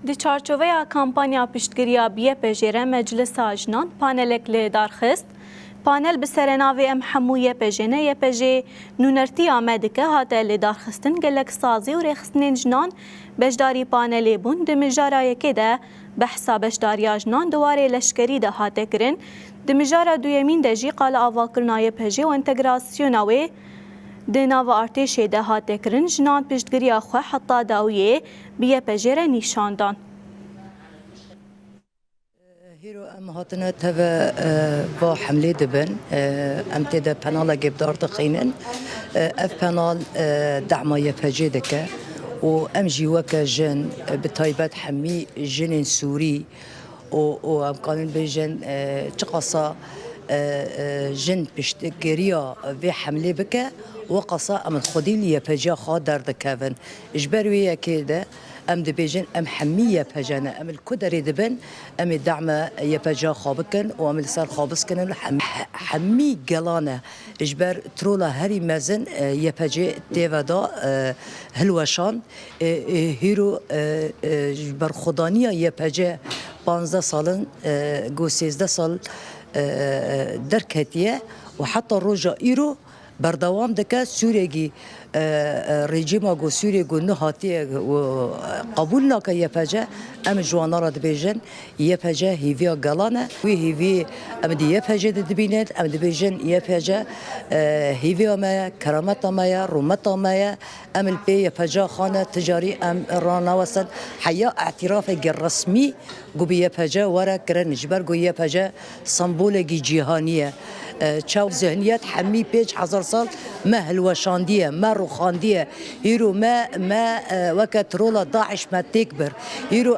دی چارچوبه کمپانیا پشتگیری بی‌پژێرە مجلس جنان پانلێک لێ دارخست. پانل bi serenavê em hemû yepêjê yepêjê nûnertiya me dike hate lêdarxistin gelek sazî û rêxistinên jinan beşdarî panelê bûn. Di mijara yekê de behsa beşdariya jinan di warê leşkerî de hate kirin. Di mijara duyemîn de jî qala avakirina yepêjê û entegrasyona wê di nava artêşê de hate kirin. Jinan piştgiriya xwe heta dawiyê bi yepêjê re nîşandan. هیرو ام هاتنه تبع با حمله دبن ام تدا پنال گبدار دخینن اف پنال دعمای فجیده که و ام جیوک جن بتایبت حمی جن سوری و ام قانون بجن چقصا جن پشتگیریا و حمله بکه وقصا ام خودی لیه فجا خا در دکون اجبر ویه که ده ام دبيجن ام حميه فجانا ام الكدري دبن ام الدعم يفجا خابكن وام السر خابسكن حمي قلانه اجبر ترولا هري مازن يفجي ديفادا هلوشان هيرو اجبر خدانيه يفجا 15 سالن جو 16 سال دركتيه وحتى الرجا ايرو بردوام دكا سوريجي رژیم گو سوری گو نهاتیه و قبول نکه یفجه ام جوانا را دبیجن یفجه هیویا گلانه وی هیوی ام دی یفجه دبیند ام دبیجن یفجه هیویا ما کرامت ما رومت ما ام البی یفجه خانه تجاری ام رانا وصل حیا اعتراف رسمی گو بی یفجه ورا کرن جبر گو یفجه سمبول گی جهانیه چاو ذهنیت حمی 5000 سال ما هلوشاندیه ما روخاندیه هیرو ما وقت رولا داعش ما تکبر هیرو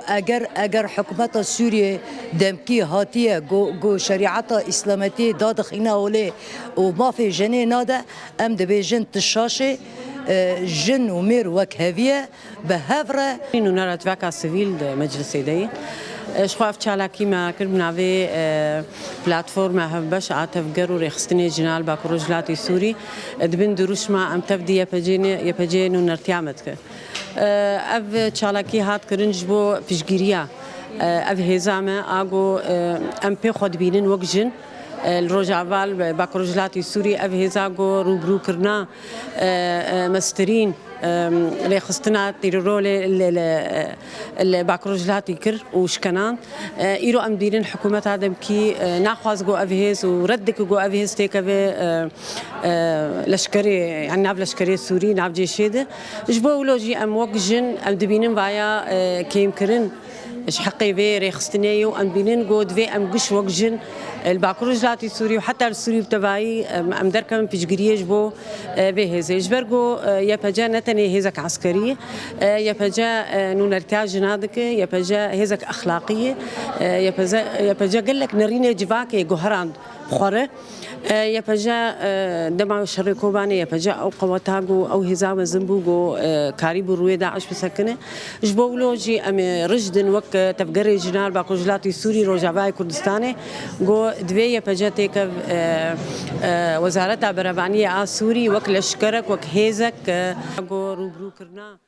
اگر حکومت سوریه دمکی هاتیه گو شریعت اسلامتی داد خینا ولی و ما في جنه ناده ام دبی جن تشاشه جن و میر وکهویه به هفره اینو نرات وکا سیویل مجلسی دی شخواف چالاکی ما کرد بناوی پلاتفورم هفبش عاتفگر و رخستنی جنال با پروژلاتی سوری دبن دروش ما ام تفدی یپجین و نرتیامت که اف چالاکی هات کرنج بو پیشگیریا اف هزامه آگو ام پی خود بینن وگجن الروج اول باکروجلاتی سوری اف هزاگو روبرو کرنا مسترین لخستنا تيرول الباكروجلاتي كر وشكنان ايرو ام ديرين حكومه هذا كي ناخذ جو افيز وردك جو افيز تيك لشكري يعني ناف لشكري السوري ناف جيشيده جبو لوجي ام وقجن ام دبينن بايا كيم كرن اش حقي في ريخستنيو ام بينن جود في ام قش وقجن الباكروجلاتي السوري وحتى السوري بتبعي ام دركم بيجريه جبو في هزه جبرجو يا بجا نتني هزك عسكريه يا بجا نونرتاج نادك يا بجا هزك اخلاقيه يا بجا قال لك نرينا جواكي جوهران بخوره يا بجا دمع شركوباني يا بجا او قواتاغو او هزام زنبوغو كاريبو روي داعش بسكنه جبولوجي ام رجدن وك تفجري جنال باكوجلاتي سوري روجافاي كردستاني جو دوي يا بجا تيك وزاره بربانيه سوري وك لشكرك وك هيزك جو روبرو كرنا